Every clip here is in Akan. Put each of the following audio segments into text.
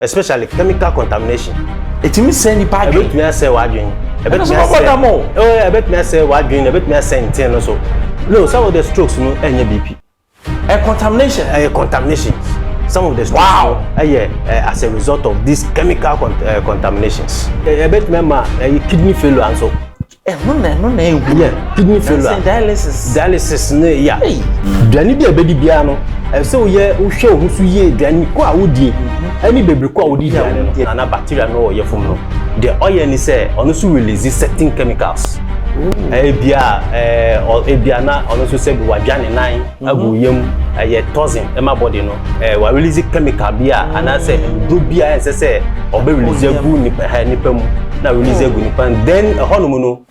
especially chemical contamination. It means send it back. I bet me say what doing. I bet me say I bet me say what doing. I bet me say anything also. No, some of the strokes no any BP. Contamination. Contamination. Some of the strokes. Wow. As a result of these chemical contaminations. I bet me kidney failure and so. Yeah, kidney failure. Dialysis no yeah. Duani bi abedi bia no. So ye wo hwe wo so ye duani ko a wodi. Any baby ko a wodi duani na bacteria no ye fom no. The oil ni say ono so release certain chemicals. Ebia na ono so say wadwane nan agu yem toxin e ma body no wa release chemical bia ana say do bia say obe release agu nipa mu na release agu nipa, then no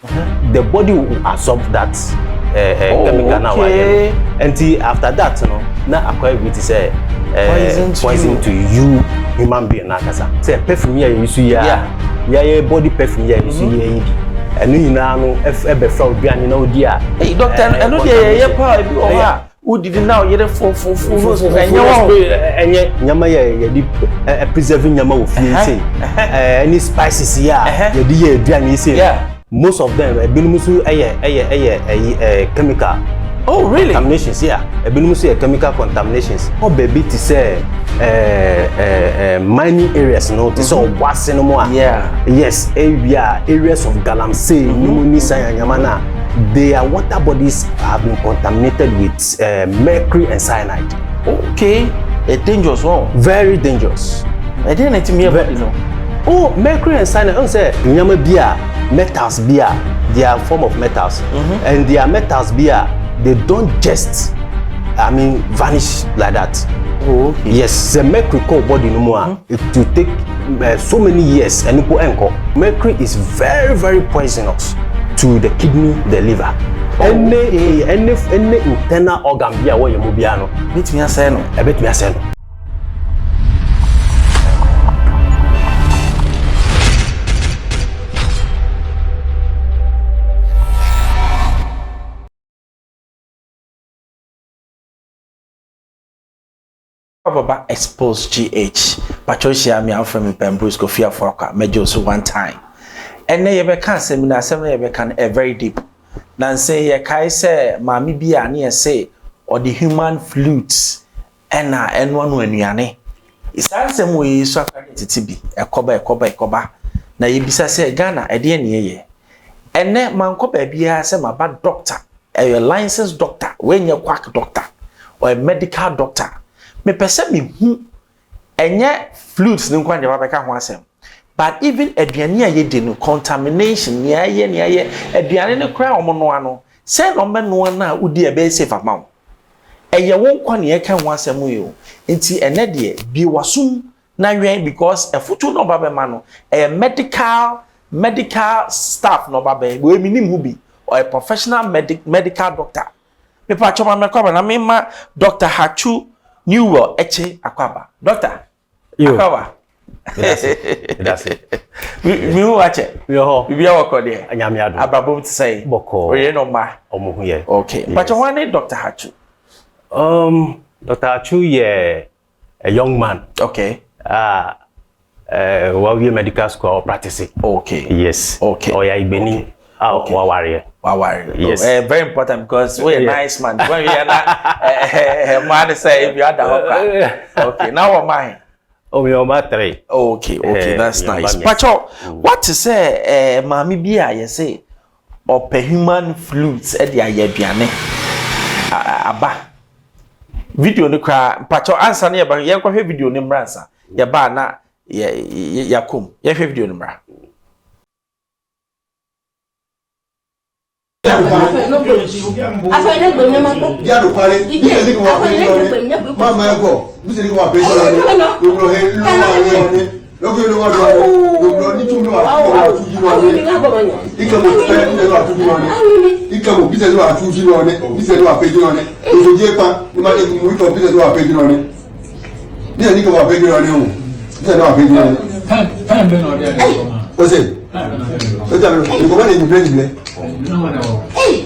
the body will absorb that chemical now until after that no na acquire it say poison to you human being na kasa say perfume ya use ya body perfume ya use ya enu ina no ebe fra oduane na odi a hey doctor enu de ye pa bi o ha udidi now ye for enye nyama ye di preserving nyama ofie say any spices ya ye di ye aduane say most of them ebinum so chemical. Oh really? Contaminations, yeah. Ebinum so chemical contaminations. Oh baby to say mining areas no to so wase no more. Yeah. Yes, areas of Galamsey, Numuni Sayanyamana, their water bodies have been contaminated with mercury and cyanide. Okay. A dangerous one. Very dangerous. I didn't let me about it. Oh, mercury and cyanide. I say nyama bia, metals bia, they are form of metals, and their metals bia, they don't just, vanish like that. Oh, okay. Yes, the mercury core body no more. It will take so many years, and mercury is very, very poisonous to the kidney, the liver. Any internal organ bia where you mobiano. Bet me say no. I bet me say no. Baba Xposed GH Patricia me from me Pembroke Kofia Forka mejo so one time and na ye be kan seminar ye be kan very deep na say ye kai say maami bia na ye say or the human flutes ena enwo no anuane isansem we so akadetiti bi ekoba na ye bisa say Ghana e de ne ye ene mankoba bia say maba doctor a licensed doctor when you quack doctor or a medical doctor me pese me hu enye flutes ni nkwa nja babeka ho asem but even aduane a ye de no contamination ni aye aduane ne kra omo ano say no me no na udi e be safe amount eye won kwa ne ka ho asem yo enti ene de bi wasum na wen because a futu no babe ma no medical staff no babe we minim hu bi or a professional medical doctor me pa choma me kwa na me ma Dr. Atsu Newell Etse akwaba doctor akwaba that's it mi hu ache yo bi bia wako de anyame ado ababo say boko oye no ma omo hu ye okay but one is Dr. Atsu Dr. Atsu a young man okay well we medical school practicing okay yes okay oya igbeni okay. Wawari. Yes. Very important because we're a nice man. When we are not, man say if you are the okay. Now what mine? Oh, we are my three. Okay, that's nice. But what to say? Mami bia you say or per human flutes at the ayebiane. Aba video no cry. But answer near but you have video no answer. Ya ba na ya kum. You have video no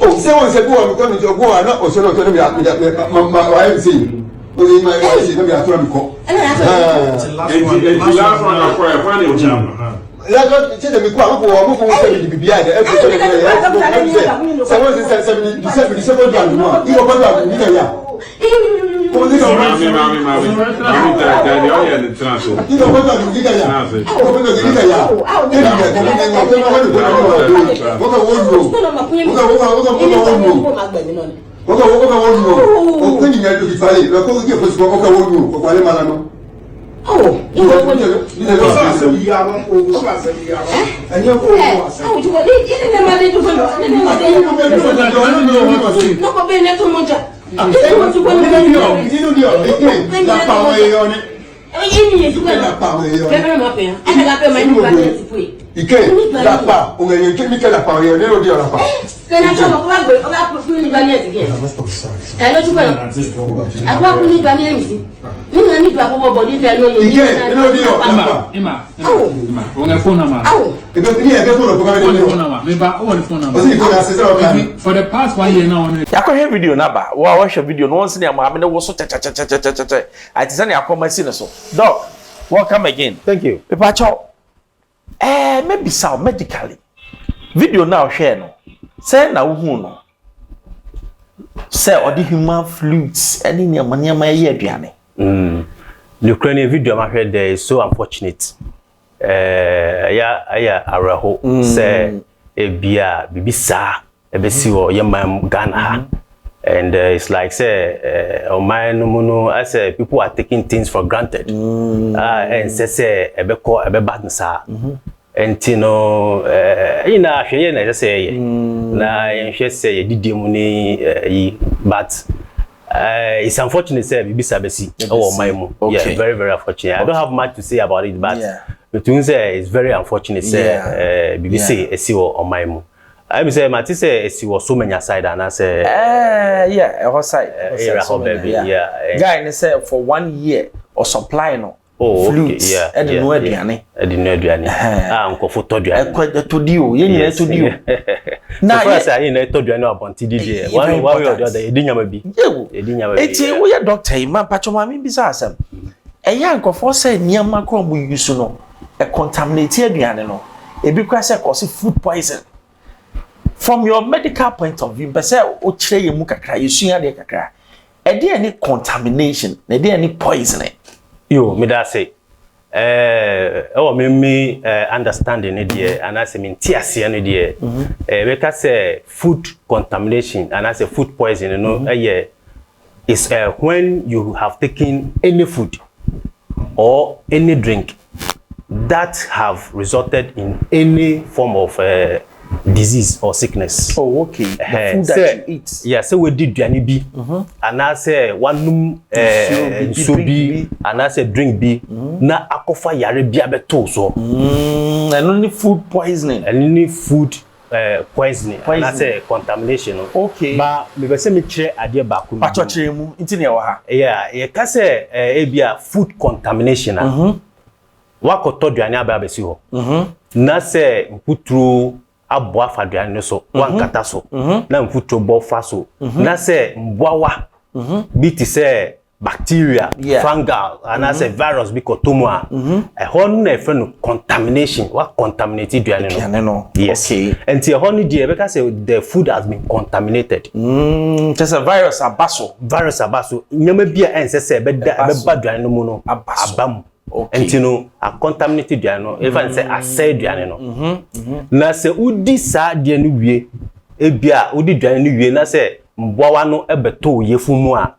Oh, someone said, go on, come to your go, not or so, I have seen. Only my wife is not going to come. Last one I find it jam. Let us say that we go to the behind the episode. Someone says 77 grand. You go back to Nigeria. For the past 1 year now, I can hear video number. Wow, watch your video. No one's in your mom. I was so I design your comment. So, dog, welcome again. Thank you. Papacho, maybe so medically. Video now share no. Say na who no. Say or the human fluids. Any near money my year diane. The Ukrainian video I heard there is so unfortunate. Araho say ebia bibisa ebesi wo yemam Ghana. And it's like say on my no I say people are taking things for granted. And say ebeko ebebad nsa. And you know ina hweye na say na yenhwe say didiem ni but it's unfortunate say bibisa besi oh my mu. Yeah, very very unfortunate. I don't have much to say about it, but but you say it's very unfortunate say BBC esi wo on my mu. I say Mati say esi wo so many side and I say yeah, a side baby. Yeah. Guy say for 1 year or supply no. Oh, flutes, okay, yeah. I didn't know Adriani. I didn't know Adriani. Uncle for Todrian. I quite to deal. You to deal. Now, first, I didn't know Todrian about TDJ. One way or the other, it didn't be. It's a way a doctor, man, Pachomami bizarre. A young for say near macro we used to know a contaminated Adriano. A big crash cause food poison. From your medical point of view, but say, oh, Chay Mukaka, you see, a crack. A dear any contamination, a dear any poisoning. Yo, me da say, me understanding it there, and I say me tiasi any there. Because say food contamination and I say food poisoning, you know, is when you have taken any food or any drink that have resulted in any form of disease or sickness. Oh, okay. The food that you eat. Yeah, so we did duani bi. And I say one sobi and I say drink bi. Na akofa yare bi abeto so. And only food poisoning. And only food poisoning. And I say contamination. Okay. But me say me chere ade ba ku. Pacho chere mu nti ne wa ha. Yeah, ye ka say ebia food contamination. Wakoto duani aba abesi ho. Na say mputru aboa faduane so wankata so na mfutro bo fa so na se mboawa biti se bacteria fungal and say virus bi kotomu a ehon na efe no contamination what contaminated duane no yes okay and ehon ni die because the food has been contaminated just a virus abaso nyama bia ense se be duane no mu no abam. Okay. And you know, a contaminated duano, even say a say duano. Na se udi sa dianu wie, ebia udi duanu wie na se mboa no ebeto yefumu a.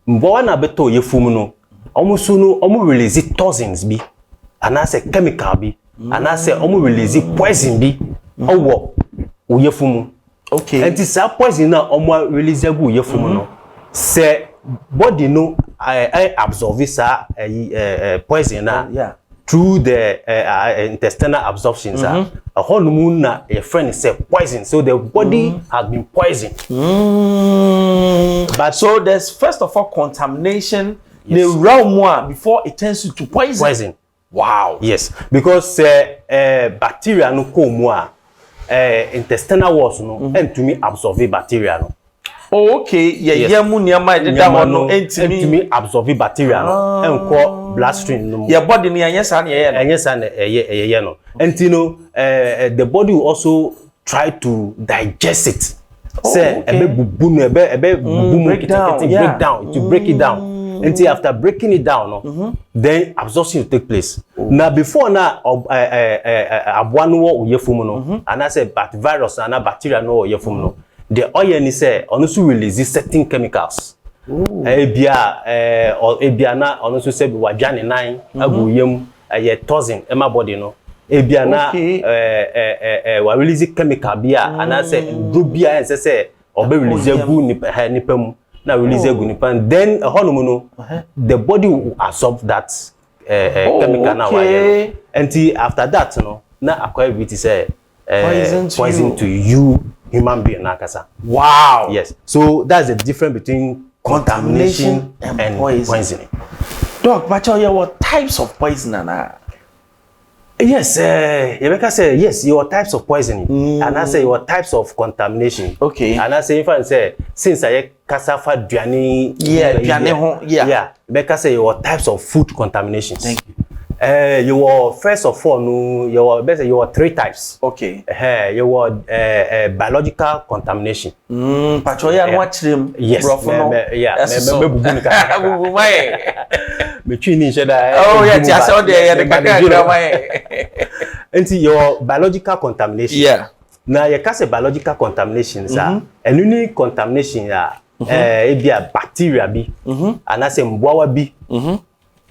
Mboa na beto yefumu no, omusu no omu release toxins bi, ana se chemical bi, ana se omu release poison bi, owo yefumu. Okay. And this poison na omu release gu yefumu no. Se body no I absorb this poison through the intestinal absorption a hormone na a friend say poison so the body has been poisoned. But so there's first of all contamination the realm one before it turns to poison. Wow. Yes, because bacteria no come intestinal walls no and to me absorb bacteria no. Oh, okay. Yeah, mu niama de da hono entimi absorb bacteria no enko bloodstream no. Your body ni anyesa na ye no. Anyesa na ye no. Enti no the body will also try to digest it. Say ebe bubu no ebe bubu break down to break it down. Until after breaking it down, no, then absorption will take place. Now before na aboa no wo yefum no, and I say virus and bacteria no wo yefum no, the oil ni say also release certain chemicals. Ebia na also say wadwane nan agu yem ye toxin e my body no. Ebia na wa release chemical bia and I say do bia say obe release agu nipa mu. Now release agunipan, then the body will absorb that chemical now. Until after that, now acquire it is poison to you, human being. Wow. Yes. So that's the difference between contamination and poisoning. Doc, but what types of poison are? Yes, Rebecca said yes, your types of poisoning, and I say your types of contamination. Okay. And I say if I say since I cassava duani, yeah. Rebecca say your types of food contaminations. Thank you. Your first of all, no, your three types. Okay. Your biological contamination. Pachoya no watchim. Yes. Yeah. Between each other. Oh yeah, just out there the Until your biological contamination. Yeah. Now you can say biological contaminations are and unique contamination are be a bacteria be and I say mboa be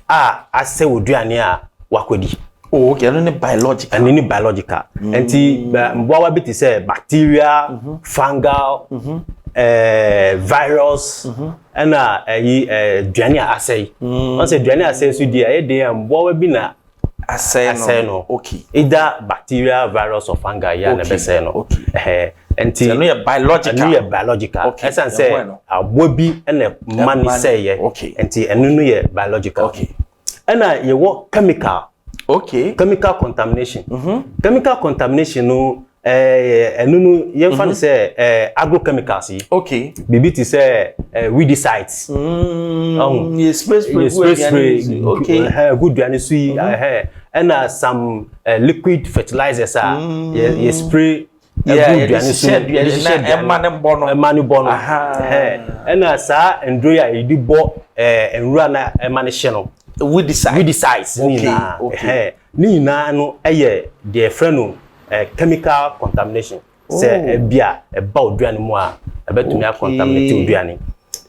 I say oduane a wakodi. Oh okay, only biological. And any biological. Until mboa be to say bacteria, fungal, virus and duane assay. Once a duane assay so dey mboa be na assay no. Okay. Either bacteria, virus or fungi ya na be say no. Okay. Enti no biological. Biological. Okay. Esan say abobi and man say ye. Okay. Enti enu no ye biological. Okay. And ye work chemical. Okay. Chemical contamination. Chemical contamination no enu no ye fan say agrochemicals yi. Okay. Bibi ti say weedicides. You spray. Okay. Good duane su yi and some liquid fertilizers ye spray. Yeah, emani bono. And sa endroya yidi bo enrua na emani sheno. Weedicides. Okay. Ni na no the friend chemical contamination. Say bia ba oduane mu a ebetumi contaminate oduane.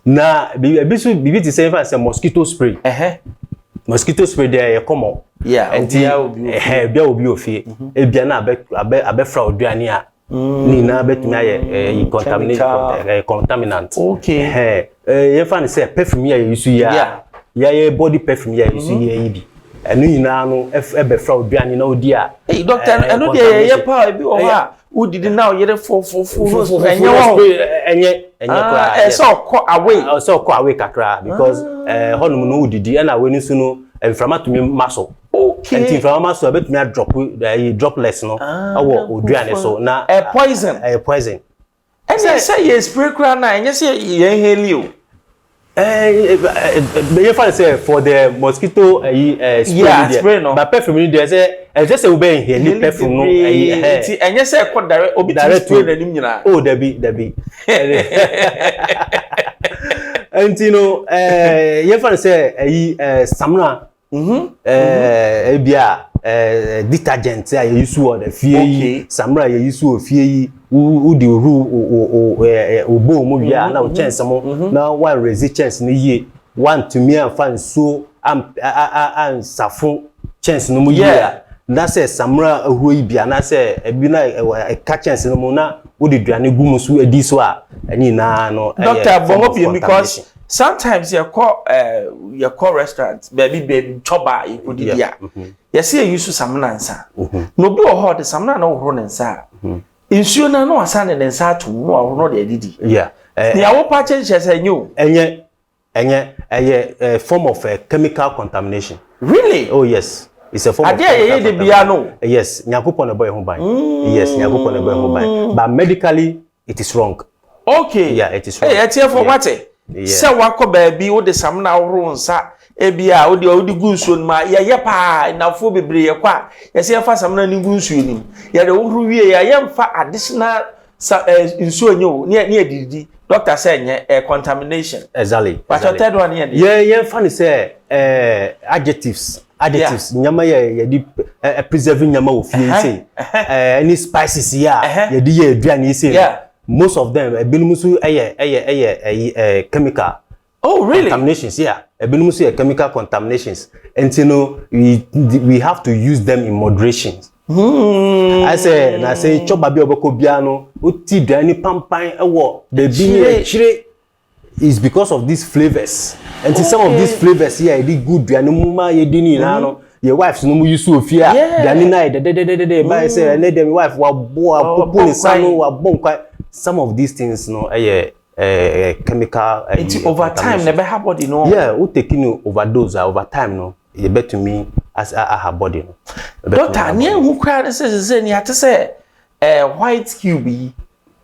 Na bibi ti say say mosquito spray. Mosquito spray there common. Yeah, and bia obi ofie. Ebia na abefra oduane a ni na betumi aye contaminant. Okay. You find say perfume ya use ya body perfume ya use ya yi bi enu nyina no ebefra oduane na odi a. Hey doctor, enu dey ye pa bi o ha udidi na oyere fo enye kwa so ko away kakra because honum no udidi na we ni su no enframa tumi maso. Okay. Enti inframa so betumi droplets no awo oduane so na poison. Poison. And say ye spray cra na enye say ye inhale you. You find say for the mosquito spray no. But perfume there say just say we be inhale perfume no enti enye say ko direct obi spray na nim nyina. Oh debi. Enti no you find say samra ebia detergent ya use o the fie samra ya use o fie u di ru obo mo bia na o chance mo na one resistance ni ye one to me and fan so am safo chance no mo ye na say samra ahuro yi bia na say ebi na ka chance no mo na o di duane gumu so edi so a ani na no doctor bon because sometimes you call restaurants baby choba you could dia you see you some nansa no be o hot some na no horo nansa insuo na no asane nansa to no horo de didi ya wo pa chenche say nyu enye form of chemical contamination. Really? Oh yes, it's a form of de bia no. Yes, nyakopon na boy ho ban. Yes, nyakopon na boy ho ban, but medically it is wrong. Okay. Yeah, it is wrong. Hey, eti for what? Se wako baby wo de sam na woro nsa ebia wo de gunsuo ma ye pa na fo bebre ye kwa ye se fa sam na ni gunsuo ni ye de woro wie ye mfa additional nsuo nyo ne edidi doctor say nye contamination exactly but your third one here yeah funny say adjectives nyama ye di preserving nyama ofie say any spices ye di ye aduane say most of them ebinumu chemical contaminations ebinumu chemical contaminations and you know we have to use them in moderation. I say chop baby oboko bia no oti dani pampan ewo the bi chire is because of these flavors and some of these flavors here dey good dani muma ye dini na no your wife no mu use ofia dani na de by say na dem wife wa bo popo ni sanu wa bon kwa some of these things no chemical over time never have body no we taking overdose over time no you bet to me as her body no doctor ne hu kra say ni ate say white cube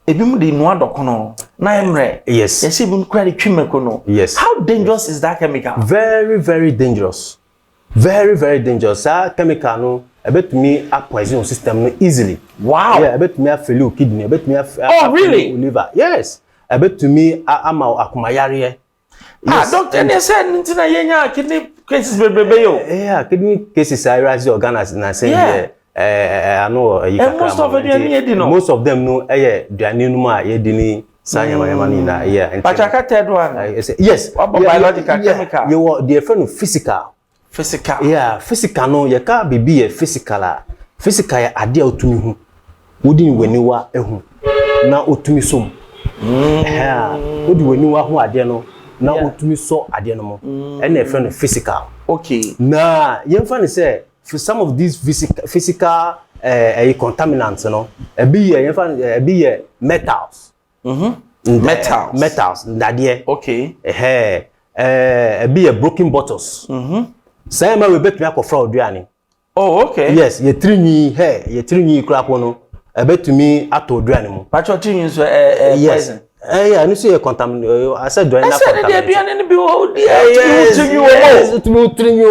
ebi mu de no adoko no na emre yes yes ebi mu kra de twimeko no yes how dangerous is that chemical? Very very dangerous, very very dangerous. That chemical no bet me poison your system no easily. Wow. Yeah, bet me fail your kidney, bet me really liver. Yes, bet to me ama akumayare. Yes. Doctor, they said ntina yenya kidney cases bebe yo. Yeah, kidney cases are rise organs na say I know most of them most of them no duane no ma ye dini sanyama ni na but I can't third one. Yes, biological chemical. You were the friend of physical. Yeah, physical no ye ka bibi physical ya ade otumi hu wodi waniwa ehu na otumi som wodi waniwa hu ade no na otumi so ade no mo and a friend of physical. Okay, na ye friend say for some of these physical contaminants no be metals metals ndade. Okay, be broken bottles. Say ma we bet me akofra oduane. Oh, okay. Yes, ye trinyi kura no bet me ato oduane mu. Pacho trinyi so yes. Yeah, no say contaminate. I said do I said dey aduane be o trinyi.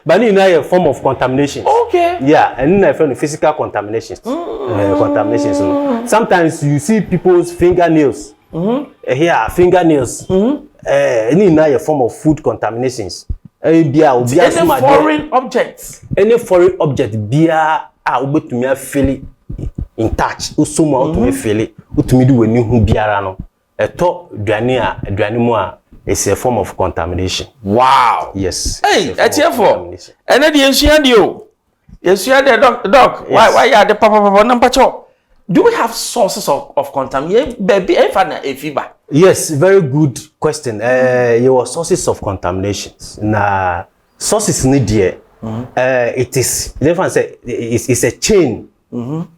But you know a form of contamination. Okay. Yeah, and then I found physical contaminations. Contaminations. Sometimes you see people's fingernails. Here, fingernails. Any now a form of food contaminations. Any foreign objects. Any foreign object, beer, to me feel in touch. Usuma to me feel it. To me do when you beer no. A top duania is a form of contamination. Wow. Yes. Hey, that's here for. And then the ancient you. Yes, you are the doc. Yes. Why are the papa number two? Do we have sources of contamination? Baby, fever. Yes, very good question. Your sources of contaminations. Na sources need here. It is. It's a chain.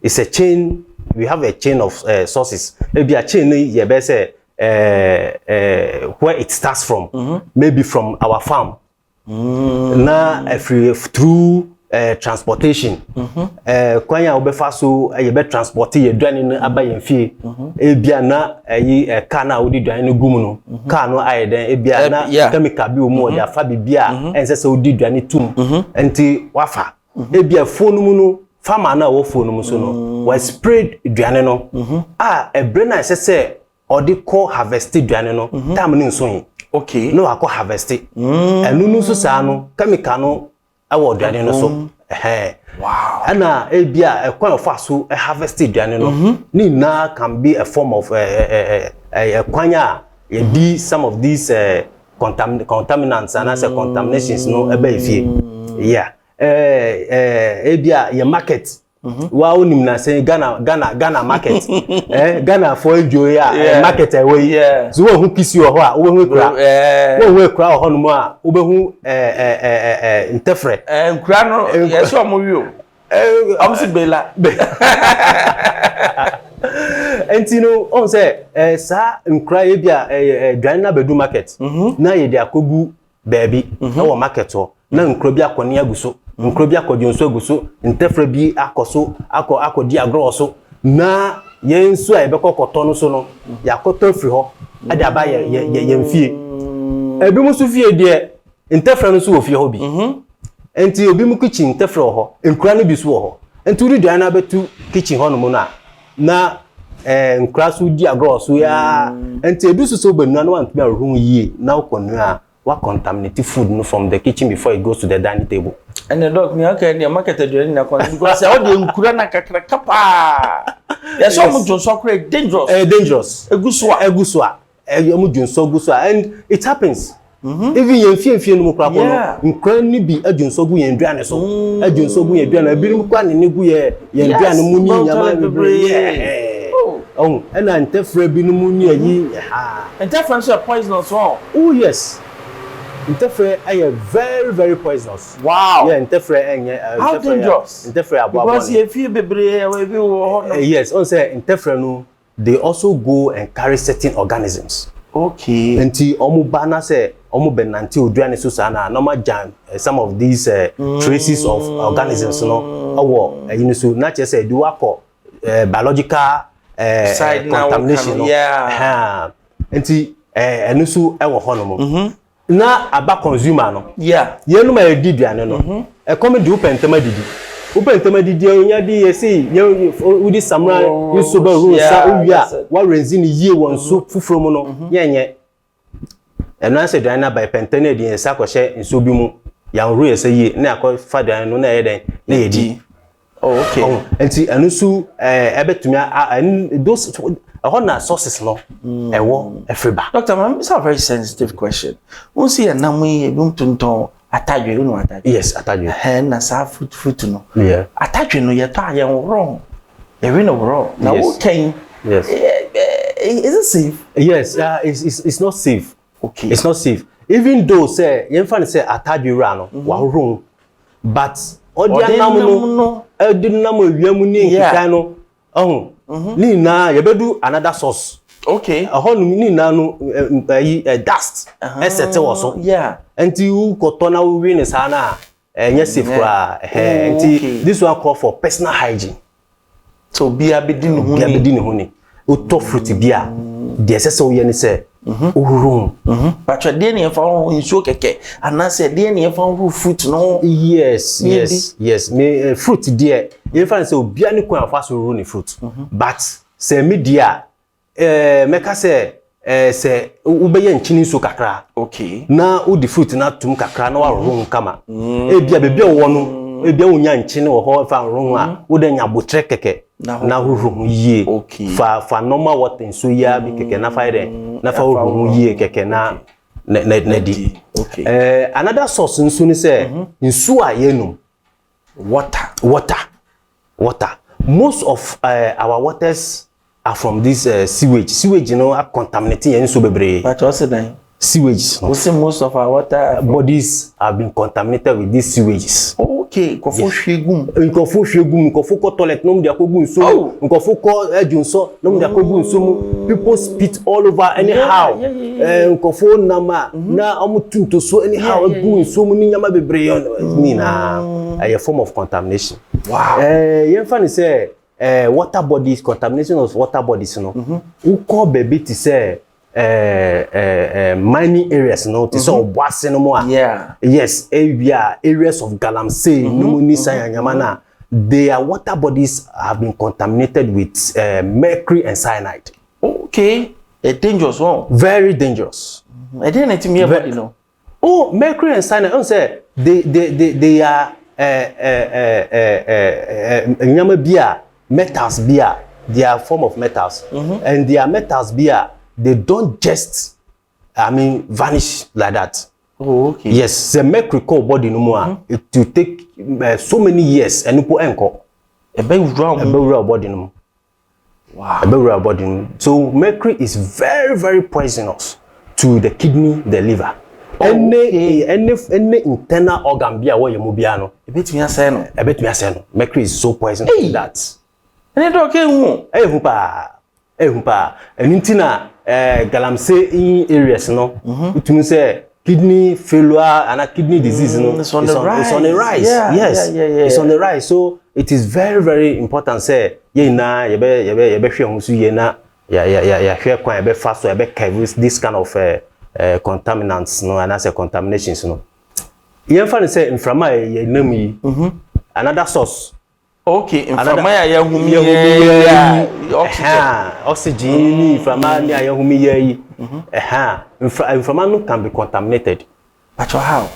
It's a chain. We have a chain of sources. Maybe a chain. You better say where it starts from. Maybe from our farm. Now, through transportation. Kwanya obefa so ye be transport ye duane no abaye fie ebia na car na odi duane no gum no car no ayeden ebia na chemical bi omu odi afa bibia ense se odi duane tum enti wafa ebia phone mu no farmer na wo phone mu so no wa spray duane no ebre na se odi call harvest duane no time ni nso yi okay no akọ harvest enu nu so sa no chemical no awo duane no so wow ana ebia ekwan of aso harvest duane no ni na can be a form of ekwanya ye be some of these contaminants and as contaminations no ebe ifie yeah ebia ye market wa onim na say Ghana market Ghana for enjoy market away so wo hu kisi ho a wo hu kra ho no mu a wo be hu interfere kra no yes o mo wi o am si bela entino on say sa nkra ye bia dwan na bedu market na ye dia kogu baabi na wo market ho na nkra bia akone aguso nkro bi akodionso aguso ntefra bi akoso akodi agroso na yen so a ebekọ kọtọ no so no yakọtọ free ho ade aba ye mfie ebi mu so fie de interfere no so wo fie ho bi enti obi mu kitchen interfere ho nkura no bi so ho enti uri dan na betu kitchen ho no mu na nkura so di agro so ya enti ebi so banu na wantumi arhu yie na ukonu a wa contaminated food no from the kitchen before it goes to the dining table. And the dog me okay the market adwani na kon because all the nkura na kakra kapa. Yes, some jonso create dangerous. Dangerous. Egusua. Jonso gusua and it happens. Even yemfie no mukra ko no nkran ni bi adwonso gu yenduane so adwonso gu yenduane bi mu kwa ne gu yenduane mu ni nyama bebre oh and interfere bi no mu ni ayi interference is poisonous one. Oh yes, interfere are very very poisonous. Wow. Yeah, interfere how dangerous interfere about because you feel bebre we be yes on say interfere no they also go and carry certain organisms. Okay. Enti omu bana say omu benanti oduane so sana normal jam some of these traces of organisms no awo yin so na che say do akọ biological contamination no yeah enti enu so e wo hono mo na aba consumer no yeah yenu ma edi duane no e come di upentema didi onya di yesi udi samra yuso ba ru sa owia wa renzini yie won so fufuro mu no yenye eno ase duane na by pentene di ensa ko hye nso bi mu ya ru yesi yie na akọ fa duane no na yeden na yedi. Oh okay. Enti enu su ebetumi those na sources no ewo efreba. Doctor, it's a very sensitive question. Won see na mu e bi mtonton atadwe no atadwe. Yes, atadwe. Na sa fruit no. Yeah. Atadwe no ye to aye wrong. E we no wrong. Now who can? Yes. Is it safe? Yes, it's not safe. Okay. It's not safe. Even though say yen fan say atadwe ra no wa wrong. But odianam no edinam awiam ni nkikan no ni na yebedu another source. Okay. Ni na no dust esete wo so. Yeah. Enti u koto na wi ni sana enye safe kwa enti this one call for personal hygiene. So bia bedi ni huni o to fruit bia de esese wo ye ni se uhuru patwa de ne fa ho nsuo keke anase de ne fa ho fruit no. Yes me fruit de ye fa se obia ni kwan fa so ru ni fruit but se media meka se ubeye nchini so kakra. Okay. Na udi fruit na tum kakra na wa ru kama ebia bebia wo no ebia wonya nchini wo ho fa ru a wo de nya botre keke na huru yie. Okay. fa normal water so ya bi keke na fa ire na fa huru yie keke na di. Okay. Another source nsu ni say nsu a yenum water. Most of our waters are from this sewage you know are contaminating yen so bebre. But what's the sewage? We see most of our water bodies have been contaminated with these sewages. Okay, nkofo hwegum. Nkofo ko toilet no mdia kogu nso. Nkofo ko ejunso no mdia kogu nso mu. People spit all over anyhow. Nkofo nama na amutunto so anyhow egu nso mu ni nyama bebre ni na a form of contamination. Wow. Yemfa ni say water bodies, contamination of water bodies no. Who call baby to say mining areas no to say obuase no mo. Yeah. Yes, areas of galamsey no mo ni sayanyama na their water bodies have been contaminated with mercury and cyanide. Okay. A dangerous one. Very dangerous. I didn't me body no. Oh, mercury and cyanide on say they are nyama bia metals bia, they are form of metals and their metals bia they don't just vanish like that. Oh, okay. Yes, the mercury core body no more. It will take so many years and you enko a very body no. Wow. A very body no. So mercury is very very poisonous to the kidney, the liver. Any internal organ bia where you mobia no. Ebetumi ase no. Mercury is so poisonous to that. Any do okay hu. Ehu pa. Enintina galamsey in areas no. It means say kidney failure and kidney disease no. It's on the rise. It's on the rise. Yeah, yes. Yeah. It's on the rise. So it is very very important say ye na ye be hwe ho so ye na ya hwe kwan ye be fa so ye be this kind of contaminants no and as contaminations no ye fa say inframa ye nam yi another source. Okay, inframa ya humi oxygen inframa ya humi ye inframa no can be contaminated. But how?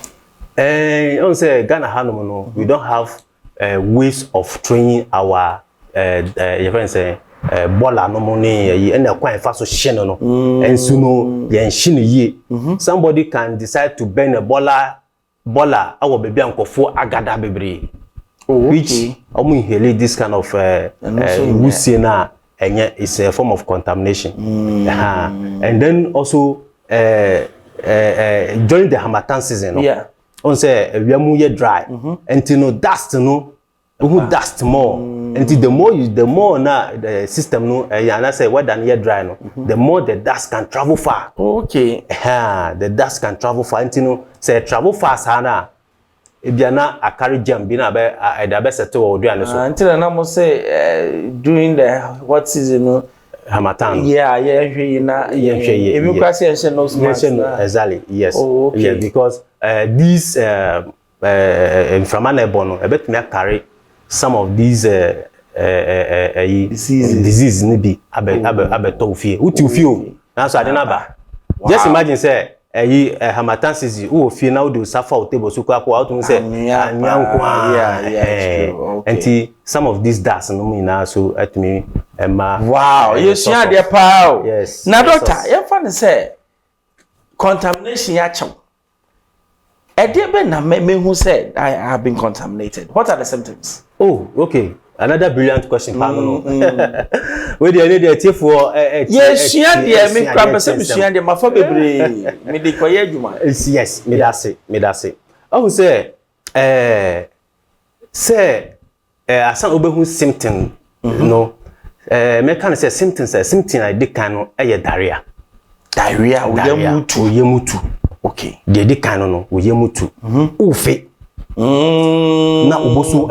On say Ghana Hanom no, we don't have ways of training our your friends say bola no money and the quite fast so shen no and so no yen shin ye. Somebody can decide to burn a bola our baby ankofo agada bebre. Which inhale this kind of we see na it's a form of contamination. And then also during the Harmattan season, yeah. On say we are dry, until no dust no, dust more. Until the more na the system no, and I say what than year dry no, the more the dust can travel far. Okay. The dust can travel far. Until no say travel fast hana. If you na a carry jam, be na be the best at all do and so. Until I must say during the what season no. Harmattan. Yeah, if you can say no exactly, yes. Oh, okay. Yeah, because these inflammatory bono, I bet me carry some of these diseases maybe abe tofi. Uti ufio. Now so I don't know. Just imagine say Harmattan season who feel now do suffer o table so kwa out to say and some of these dust no me now so at me wow, you see there pal. Yes. Now doctor, you find say contamination ya chom. E dey be na me who said I have been contaminated. What are the symptoms? Oh, okay. Another brilliant question, Pamela. Where do you need a tip for? Yes, she had the me crab, she had the mafabri. Me de koye juma. Yes, me that's it. I would say, asan obehu symptom, no. Me can say symptoms, symptom I did can diarrhea. Diarrhea, uyemutu. Okay. They did can no, uyemutu. Ufe. Na ubosu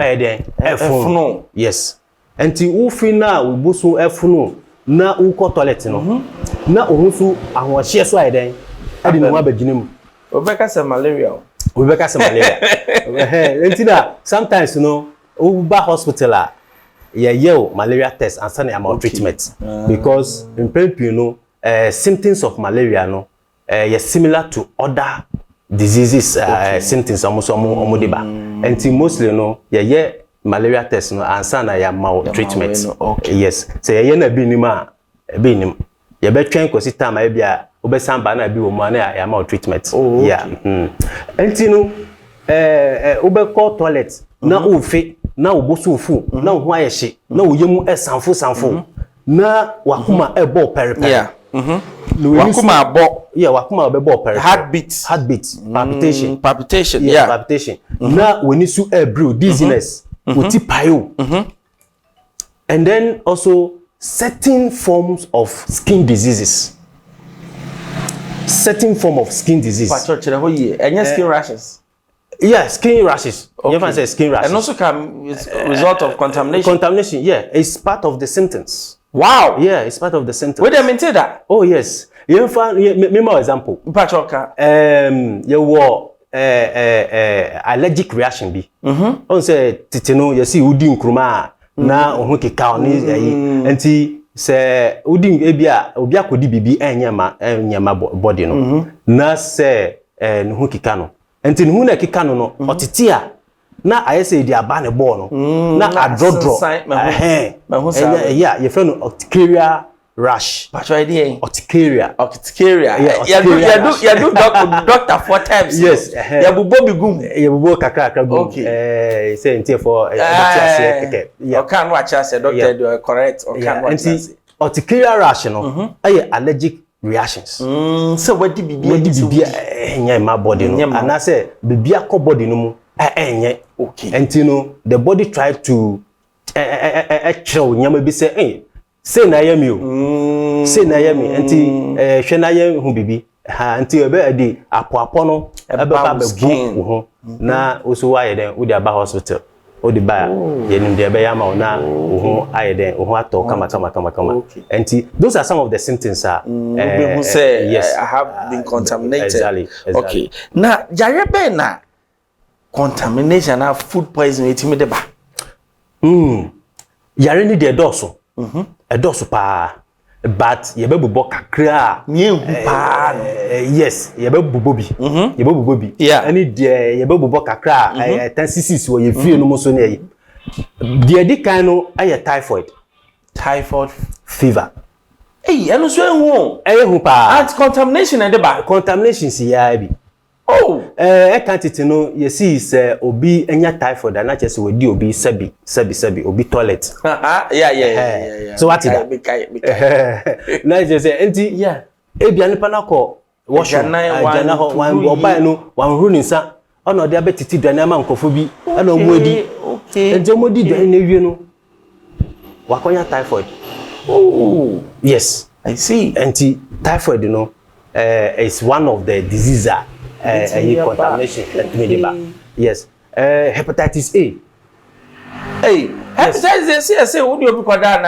efunu. Yes. Enti ufi na ubosu efunu na uko toilet no. Na ohunsu ahonhye so ayden. Ade no abaginem. Obeka say malaria. Enti na sometimes no uba hospital ye malaria test and send am treatment because in principle no symptoms of malaria no similar to other diseases symptoms almost deba and mostly no ye malaria test no answer na ya treatment yes say ye na bi nim ye be twen kosi time e bia obesan ba na bi wo mu na ya treatment yeah enti no obekọ toilet na ofe na obosu ofu na ho ayehye na oyemu sanfo na wakuma ebo peripe yeah wakuma abo wakuma obebo peripe heartbeat palpitation yeah palpitation na weni su brew dizziness oti payo and then also certain forms of skin diseases any skin rashes. Yeah, skin rashes. Okay. You ever say skin rashes? And also can result of contamination. Contamination, yeah, it's part of the symptoms. Wow. Yeah, it's part of the symptoms. Wait a minute that. Oh yes. You find me more example. Pachoka. You were allergic reaction be. On say titino you see udi nkruma na ohun keka oni enti say udi ebia obi akodi bibi enyama body no. Na say no keka no. Enti hu na keka no otete a na ayese di aba ne ball no na adrodro yeah you feel no urticaria rash pacho idea urticaria yeah do doctor 4 times yes ya bubo bigum ya bubo kakra gum say enti for doctor yeah can watch us doctor do correct or can watch us urticaria rash no allergic reactions so what did be enya my body no and I say baby akọ body no mu enye okay and you know the body try to chill nyama bi say say na yami o say na yami anti hwe na yam hu bibi anti ebe di apo no ebe ba gu ho na oso wa ye den we dey aba hospital o de ba ye nim de be ya ma ona wo ho aye den wo ho ato kama. And those are some of the symptoms who say yes, I have been contaminated. Exactly. Okay. Now, yare be na contamination na food poisoning etimi de ba. Yare ni de doso. E doso pa. But ye be bubo kakra Nye hu pa. Yes, ye be bubo bi. Ye be bubo bi. Yeah. Ani de ye be bubo kakra 10cc wo ye fie no mo so na ye. De di kan no aye typhoid fever. Eno so ehu. Hu pa. At contamination and ba. Contamination si ya bi. Oh. Quantity no you see is obi enya typhoid and just we di obi sabi obi toilet. Yeah. So what is that? Na just say enti ebia nipa na ko wash jana ho wan obai no wan ru ni sa ona de abetiti duane ama nkofo bi ana omo edi. Okay. Enti omo di duane na wie no wakonya typhoid. Oh. Yes, I see. Enti typhoid no is one of the diseases contamination. Yes. Hepatitis A. Hey, hepatitis A, what do you call that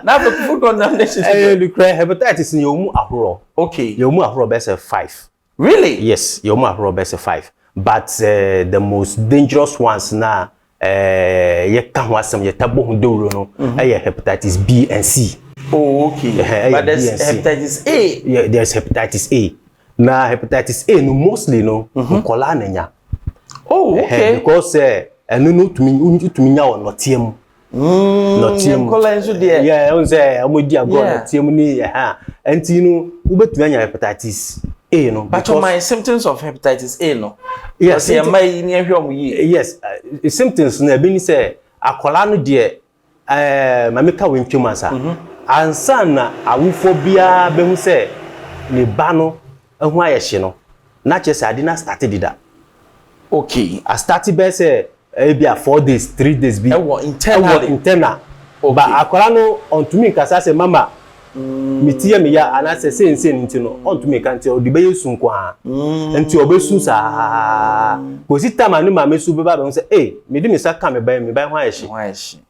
now? The food contamination. Hepatitis in your ahoro. Okay. Your mu ahoro best 5. Really? Yes, your mu ahoro best 5. But the most dangerous ones now, ye can was some ye tabo hundoro no, hepatitis B and C. Oh, okay. But there's hepatitis A. Yeah, there's hepatitis A. Na hepatitis A no mostly no nkola nanya. Oh, okay. Because enu no tumi nya wo notiem. Notiem nkola nso de. Yeah, on say amodi agbo notiem ni enti no ubetumi anya hepatitis A no. But my symptoms of hepatitis A no. Yes, yes, symptoms na bi ni say akola no de mameka wentwema sa. Ansa na awufo bia be hu say ne ba no ehu ayehye no na chese ade na started dida. Okay, I started be say maybe 4 days 3 days bi internal. Okay. But akwara no ontumi nkasa say mama mitie me ya ana say sense nti no ontumi kanti o de be yesu nkwa nti obesu sa ko sitama ni mama su be ba be say eh me di me saka me ba ho ayehye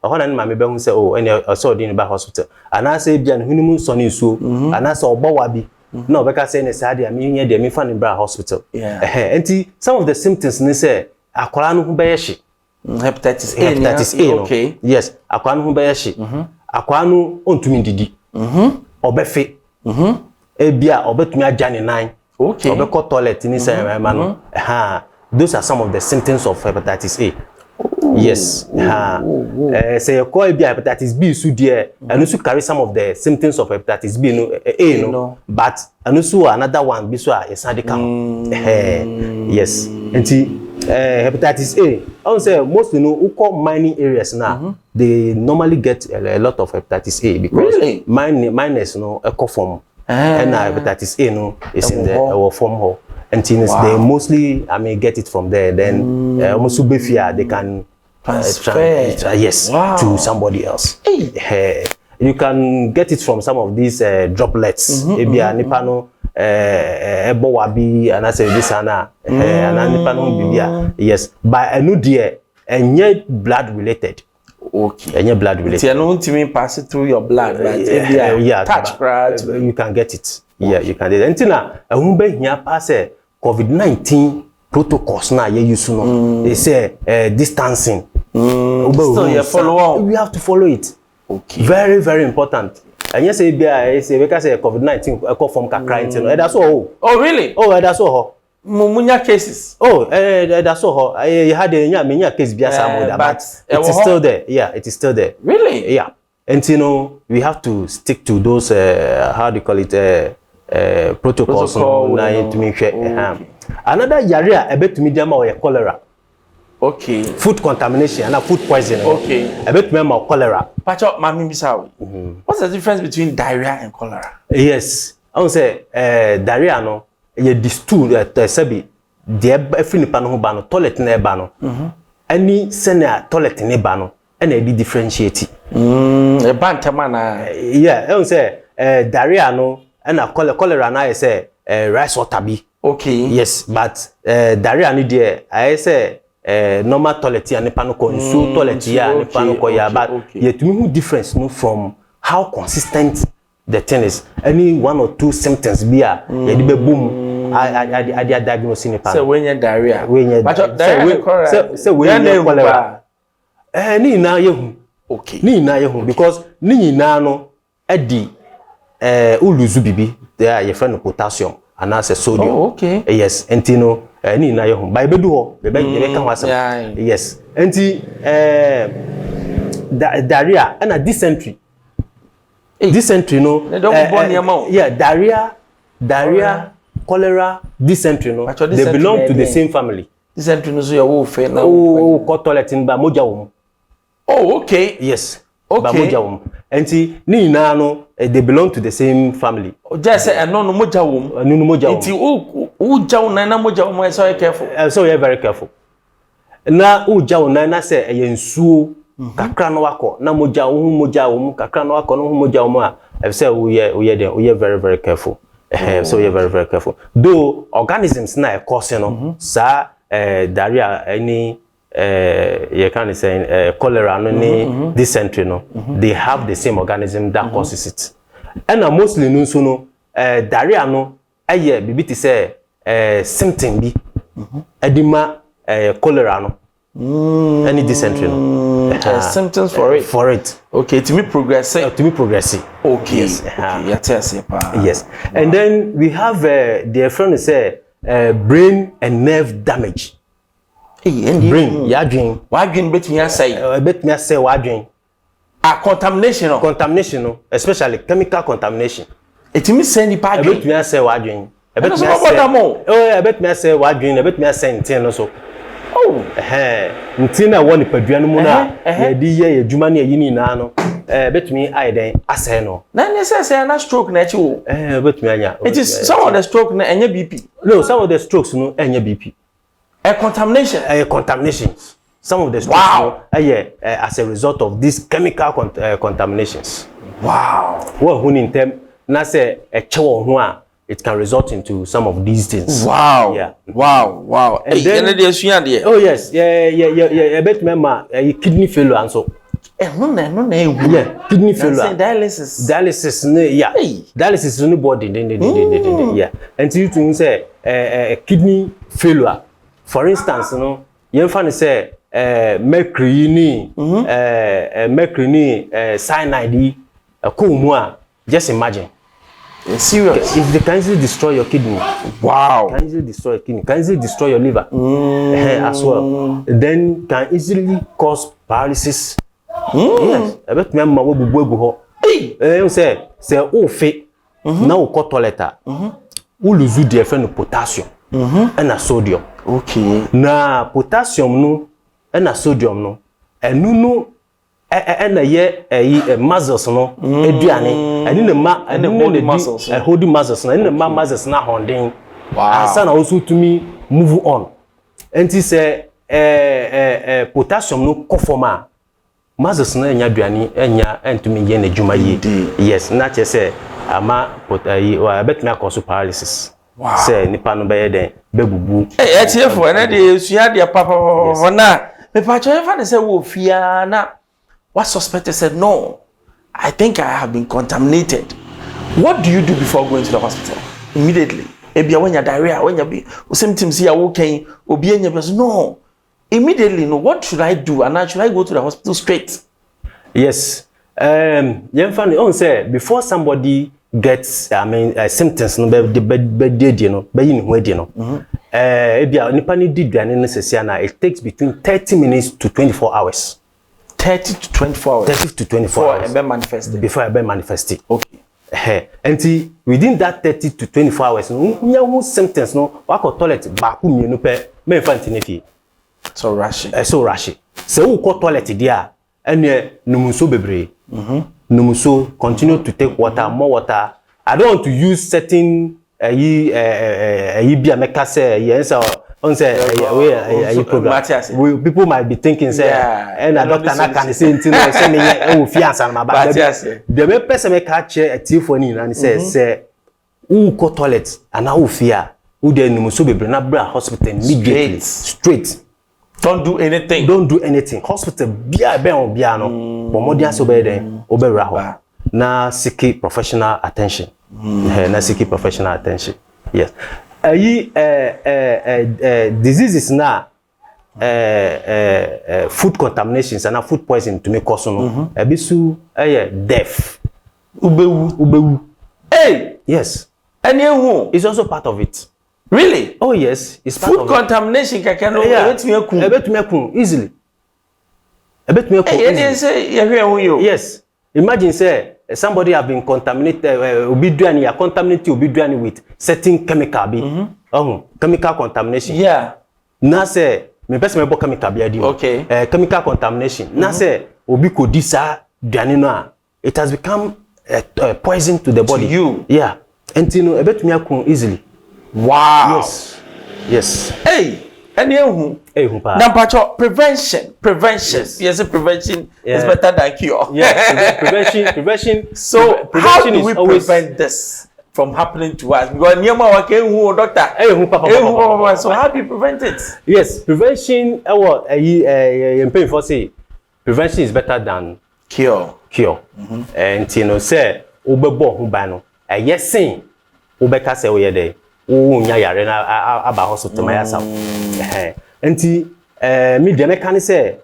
ho na ni mama be hu say oh ene so di ni ba hospital ana say bia no hunu mu so ni suo ana say obowa bi na obeka say ne sadia me nya de me fa ni bra hospital. Enti some of the symptoms ni say akwara no hu be yehye hepatitis A. Okay. Yes, akwara no hu be yehye akwara no ontumi didi obefe ebia obetumi ajane nan. Okay. Obeko toilet ni say ma no. Those are some of the symptoms of hepatitis A. Yes. Say you call ebia hepatitis B so there and also carry some of the symptoms of hepatitis B no A no. But and also another one be so yesade kam. Yes. Enti hepatitis A, I would say most mining areas now, they normally get a lot of hepatitis A because really? Miners eco form and hepatitis A is in the form hole. And they mostly get it from there. Then they can transfer to somebody else. You can get it from some of these droplets. Ebowabi and I say this and yes, but I know dear and yet blood related. Okay. And yet blood related. You know to me pass it through your blood, but touch you can get it. Yeah, you can get it. Until now, I won't here pass COVID-19 protocols now. You know, they say distancing. So you follow. We have to follow it. Okay. Very, very important. And yes, because COVID-19 echo from kakra no. That's all. Oh really? Oh, that's all. Mumunya cases. Oh, that's all. You had a case but it is still there. Yeah, it is still there. Really? Yeah. And we have to stick to those how do you call it protocols to make sure. Another area a bit medium or cholera. Okay. Food contamination and food poisoning. Okay. A bit more cholera. Pacho, mami bisawi. What's the difference between diarrhea and cholera? Yes. I would say diarrhea no ye distool sabi de every nipa no ba no toilet na ba no. Any senior toilet na ba no and e differentiate. E bantama na. Yeah, I would say diarrhea no and cholera na say rice water bi. Okay. Yes, but diarrhea ni there I say normal toilet ya nipa no ko nsu toilet ya nipa no ko ya but yet me who difference no from how consistent the thing is. Any 1 or 2 symptoms be ya di be boom I diagnose nipa. Say when you diarrhea. But say when you cholera. Ni na yehu. Okay. Ni na yehu because ni na no edi uluzu bibi there your friend potassium and as sodium. Oh, okay. Yes, enti no ni na yehu. Ba bedu ho be kan wasem. Yes. Enti diarrhea and a dysentery. Dysentery no. Yeah, diarrhea, cholera, dysentery no. They belong to the same family. Dysentery no so your wo fe na. Oh, ko toilet in ba moja wo. Oh, okay. Yes. Okay. Ba moja wo. Enti ni na no they belong to the same family. Just say no moja wo. No moja wo. Enti o jaw na moja wo, so you careful. So you very careful. Na o jaw na say e nsuo kakra no wako na moja wo kakra no wako no moja wo a I say we very very careful. So you're very very careful. Though organisms na cause no sa diarrhea any you can say cholera no ni dysentery no they have the same organism that causes it. And mostly no so no diarrhea no bibi ti say symptom bi edima cholera no any dysentery no symptoms for it. Okay, to me progress. Okay. Yes. Okay. Yes. And then we have the friend say brain and nerve damage. Brain, ya dream. What dream bet me say? Bet me say what dream. Contamination no, especially chemical contamination. It me say ni pa dream. Bet me say what dream. Bet me say. Oh, bet me say what dream. Bet me say ntin no so. Oh, ntina woni padua no mu na ye di ye adwuma na yi ni na no betumi aiden asɛ no na ne say na stroke na chi wo betumi anya. It is some of the stroke na enya BP. No, some of the strokes no enya BP. Contamination. Some of the strokes no as a result of these chemical contaminations. Wow. What in term na say chewo ho a it can result into some of these things. Wow. Yeah. Wow. And then, oh yes. Yeah. Bet remember kidney failure and so. Yeah, kidney failure. Dialysis. Yeah. Dialysis is no body. Yeah. And you to say kidney failure. For instance, you find say mercury ni cyanide ko just imagine. It's serious. If they can easily destroy your kidney. Wow. Can easily destroy your kidney. Can easily destroy your liver as well. Then can easily cause paralysis. Yes. I bet me ma wo bubu egu ho. You say fe na wo ko toilet wo lose the friend potassium and sodium. Okay. Na potassium no and sodium no enu no na ye muscles no aduane ani na ma ani holy muscles holy muscles na ani na ma muscles na honden. Wow. Asa na also to me move on enti say potassium no kofoma muscles na enya aduane enya entumi ye na dwuma yi. Yes, na che say ama wa bet me cause paralysis. Wow. Say nipa no be ye den bebubu etiefo na de sua de papa na me pa cho fa ne say wo fia na what suspected said no, I think I have been contaminated. What do you do before going to the hospital? Immediately. Ebia when you diarrhea, when you be symptoms here okay, obi enya be no. Immediately no, what should I do? And should I go to the hospital straight? Yes. Funny on say before somebody gets symptoms no be dead no be yin ho edi no. Ebia nipa ni di duane no sese na it takes between 30 minutes to 24 hours. 30 to 24 hours. 30 to 24 hours. Before I be manifested. Okay. And within that 30 to 24 hours, no symptoms no wako toilet baku mienu pe me infantine fi. So rushy. So rushy. Se wo ko toilet dia ene numuso bebre. Numuso continue to take water, more water. I don't want to use certain bia meka say yes on say people might be thinking say and a doctor na can say thing say me e fi answer ma ba the me person make catch a telephone and say who go toilet and how fear who dey numuso bebre na bra hospital immediately straight Don't do anything. Don't do anything. Hospital bia be on bia no. But modern so be den obewra ho. Na seek professional attention. Na seek professional attention. Yes. Diseases na food contaminations and food poisoning to make cause no. Ebisu death. Ubewu. Hey, yes. Any who is also part of it. Really? Oh yes, it's part food of contamination it. Can Ebetumi easily. Ebetumi easily. Yes. Imagine say somebody have been contaminated obiduani ya contaminated obiduani with certain chemical be. Chemical contamination. Yeah. Na say me person me bo chemical be adi. Okay. Chemical contamination. Na say obi ko di sa duani no a it has become poison to the body. To you. Yeah. And you know ebetumi akun easily. Wow. Yes. Hey, any who? Now, prevention. Yes, prevention is better than cure. Yes, prevention. So, how do we prevent this from happening to us? Because doctor. So, how do you prevent it? Yes, prevention. Prevention is better than cure. And you know, say, ubebo hubano. Yes, sing. Ubeka say we there. Nya yare na aba hospital ma yasa. Enti me dey can say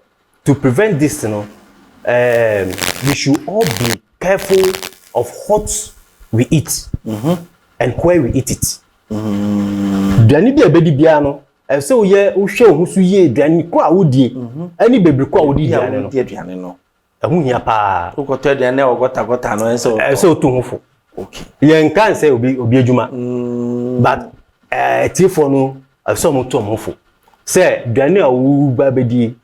to prevent this, you know, we should all be careful of what we eat and where we eat it. Duani bi ebedi bia no e say oye wo hwe ho so ye duani ko a wodie ani bebre ko a wodi duani no ehun hia pa wo ko to duani o gota no e say otu hofo. Okay. Yen kan say obi adwuma. But tifo no so mo to mofo. Say duane a wo ba bedi.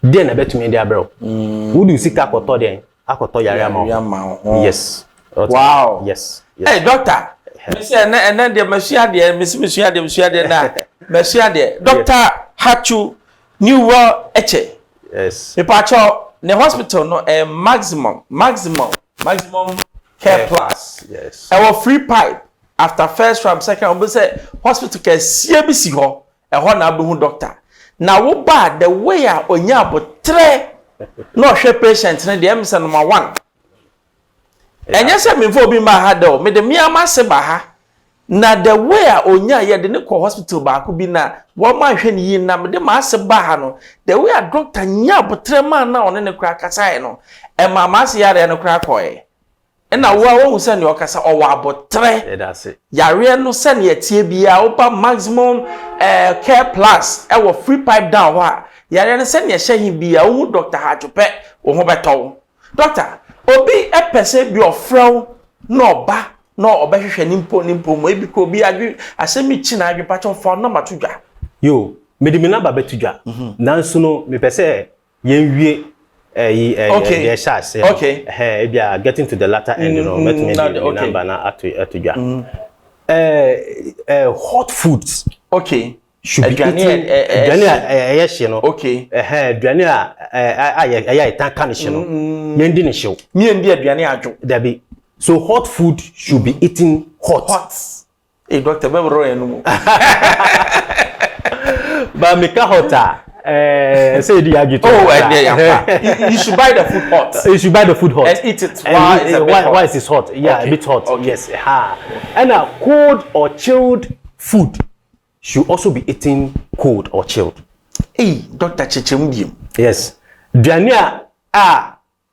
Den na betumi dey abro. Wo du sika akoto den, akoto yare ama. Yes. Wow. Yes. Hey doctor. Me say and then the mesua de na. Mesua de. Doctor Atsu Newell Etse. Yes. Me pa cho the hospital no maximum care plus. Yes. Our free pipe after first round second we say hospital care CBC ho e ho na be hu doctor. Na wo ba the way a onya abotre no hwe patient na the MC number 1. Enye se me fo bi ma ha do me de me amase ba ha na the way a onya ye de ne ko hospital ba ko bi na wo ma hwe ni yin na me de ma ase ba ha no the way a doctor nya abotre ma na one ne kra kasa no e ma ma ase yare no kra ko e na wo se ne okasa o wa abotre that's it yare no se ne tie bia wo ba maximum care plus e wo free pipe down wa yare no se ne hye hin bia wo doctor Atsu pe wo ho beto doctor obi e pese bi ofrew no ba no obehwehwe nimpo mo ebi ko bi adwi asemi chi na adwi pacho fo na matudwa yo me de me number betudwa nanso no me pese yen wie the shots okay if you are getting to the latter end you know let me number na atudwa hot foods okay should be eaten yes you know okay aduane a tan kan hye no yendi ne hyew me ndi aduane adwo there be so hot food should be eaten hot hey doctor me ro enu ba me ka hota say the agito you should buy the food hot and eat it why is it hot yeah a bit hot yes and cold or chilled food should also be eaten cold or chilled. Hey, Dr. Chichimbium. Yes. Duania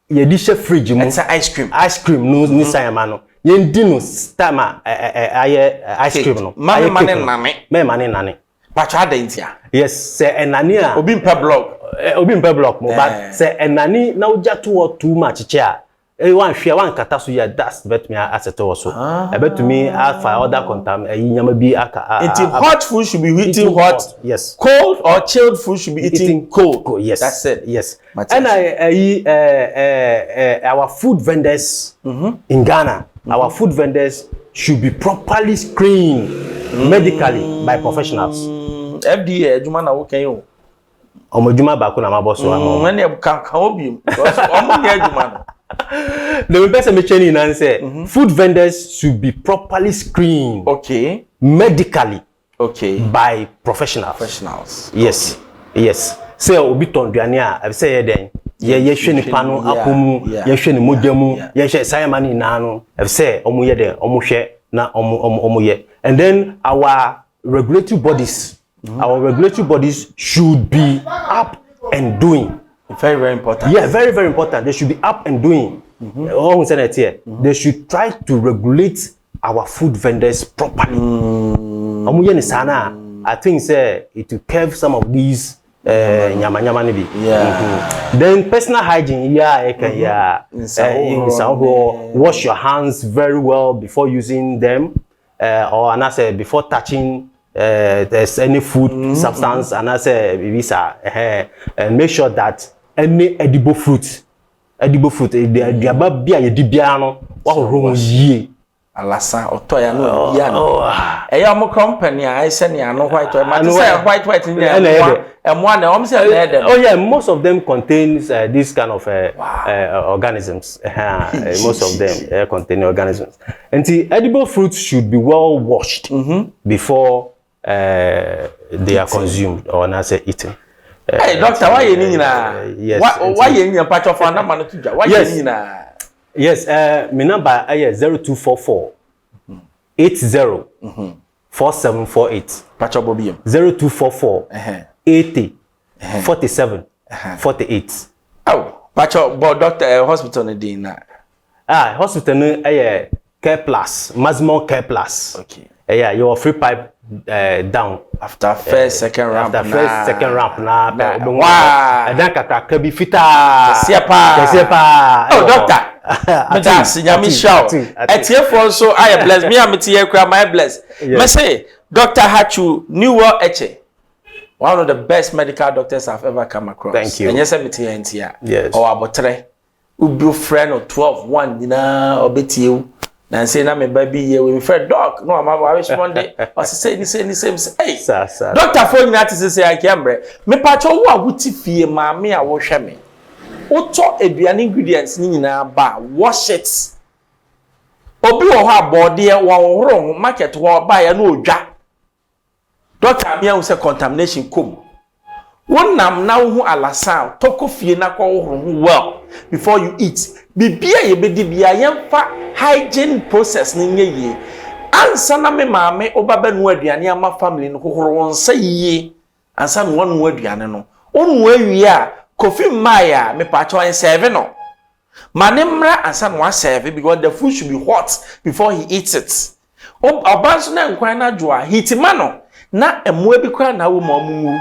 ye di she fridge mu. It's ice cream. Ice cream no ni sayama no. Ye ndi no stama ice cream no. Mane nane. Pacho adentia. Yes, say enani a obi mpe block mo but say enani na uja too much chair. One share one kata so ya that's bet me asset also. I bet to me for other nyama bi aka. Hot food should be eaten hot. Yes. Cold or chilled food should be eaten cold. Yes. That's it. Yes. And our food vendors in Ghana, our food vendors should be properly screened medically by professionals. FDA juma na wo kan yo. Omojuma ba ko na maboso ama. When e kan obi because omo ne juma no. The person mentioning and say food vendors should be properly screened medically by professionals. Yes. Yes. Say obi ton duane a say ye den. Ye hwe nipa no akomu, ye hwe ne modjamu, ye hwe sayamani na no. Say omo ye den, omo hwe na omo ye. And then our regulatory bodies, our regulatory bodies should be up and doing. Very, very important. Yeah, very, very important. They should be up and doing. They should try to regulate our food vendors properly. I think it will curb some of these nyama nibi. Then personal hygiene, wash your hands very well before using them, or and I say before touching there's any food substance, and I say and make sure that any edible fruit, the above beer dibiano, what ye. Alasa otoya no ya no eya mo company I send ya no white white in there and one say oh yeah, most of them contains this kind of organisms. Most of them contain organisms, and the edible fruits should be well washed before they are consumed or not say eaten. Hey doctor, why you need yes, why you need patch of na man to why you need na. Yes, my number is 0244 80 4748. Patch up obium 0244 80 47 48. Oh, patch up but doctor hospital na dey na. Hospital no Care Plus, maximum Care Plus. Okay. Your free pipe down after first second ramp na wow then kaka bi fita sepa oh doctor that's nyami show etie for so I bless me am tie kra my bless me say Dr. Atsu Newell Etse, one of the best medical doctors I've ever come across. Thank you. And yes me tie entia yes or abotre ubi friend of 12 one nyina obetie na say na me baby ye we friend doc no am I respond o say ni say hey sir doctor for nyina ti say I cambre me pa cho wo aguti fie ma me a wo hwe me uto aduane ingredients ni nyina ba wash it obi wo ha body wo horo market wo ba ya na odwa doctor me a say contamination kom wonam na wo hu alasa toko fie na kwa wo horo well before you eat bibia ye bedi bia yemfa hygiene process ni nyeye ansa na me maame obaba nu aduane ama family no hohoro won sa yiye ansa no wonu aduane no onu awie a kofi maya me pa cho en serve no mane mra ansa no serve because the food should be hot before he eats it obanso na nkwan na joa hitima no na emoa bi kwa na wo mamu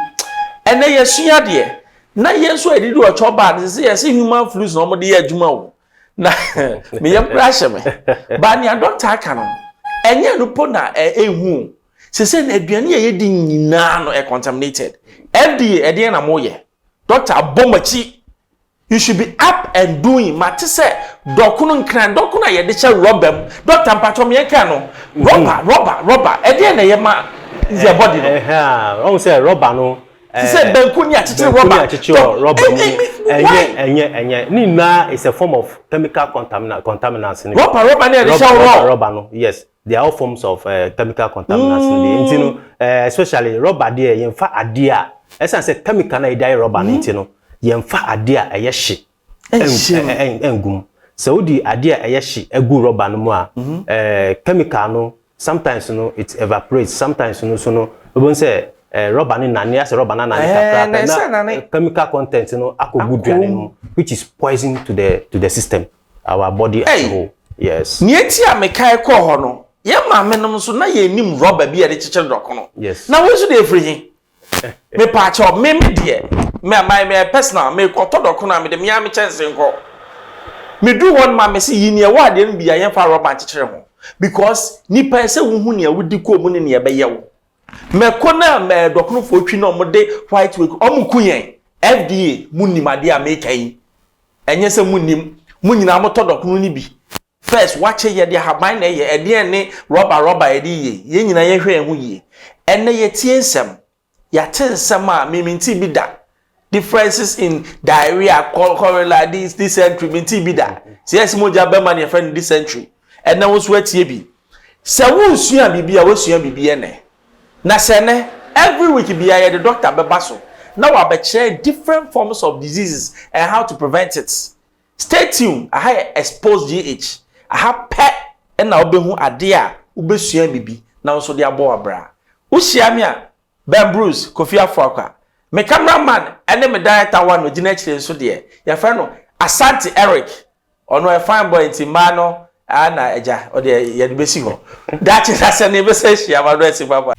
ene yesua de na yenso edidi o choba na se yesi human fluids no mo de adwuma wo na me yem pressure me ba ni doctor aka no enye no po na ehu se na aduane ye di nyina no contaminated FDA ede na mo ye doctor abomachi you should be up and doing mate say dokunu nkran dokunu ye de che rubber doctor mpacho me eka no rubber ede na ye ma your body no I say rubber no say benkuni achiche rubber enye ni na is a form of chemical contaminants rubber na dey show rubber no yes they are all forms of chemical contaminants you know especially rubber there yemfa ade a esa say chemical na dey rubber no no yemfa ade a eye hye engum so di ade a eye hye egu rubber no mu a chemical no sometimes no it evaporates sometimes no so no obon say rubber ni nani as rubber na chemical content no akogu duane no which is poison to the system our body as a whole yes ni eti a mekai ko ho no ye ma menom so na ye nim rubber bi e de chichire dokono yes na wo so dey free hin me pa cho me de me personal me ko to dokono me de me am chance nko me do one ma me see yi ne wa de bia ye fa rubber chichire ho because nipa ese wo hu ne awudi ko mu ne ne be ye wo me kona me dokono fo twi no mo de white week omuku yen FDA munimade a make yi enye se munyina mo to dokono ni bi first wache ye de haban na ye ede ne rubber ede ye nyina ye hwe hu ye ene ye tie nsem ya te nsem a meminti bi da differences in diarrhea cholera dysentery minti bi da se yes moja be man ye friend dysentery ene wo so atie bi se wo sua bibia wo sua bibia ne na se ne every week bia ye the doctor be baso Now we share different forms of diseases and how to prevent it. Stay tuned. I have Xposed GH. I have pet and now be who adia ube suya bibi now so dia bo abra. Ushiamia Ben Bruce Kofi Afroka. Me cameraman and me director one no gina chire so de. Your friend no Asante Eric. Ono a fine boy in Mano ana eja o de ye besi ho. That is as an be say she am address papa.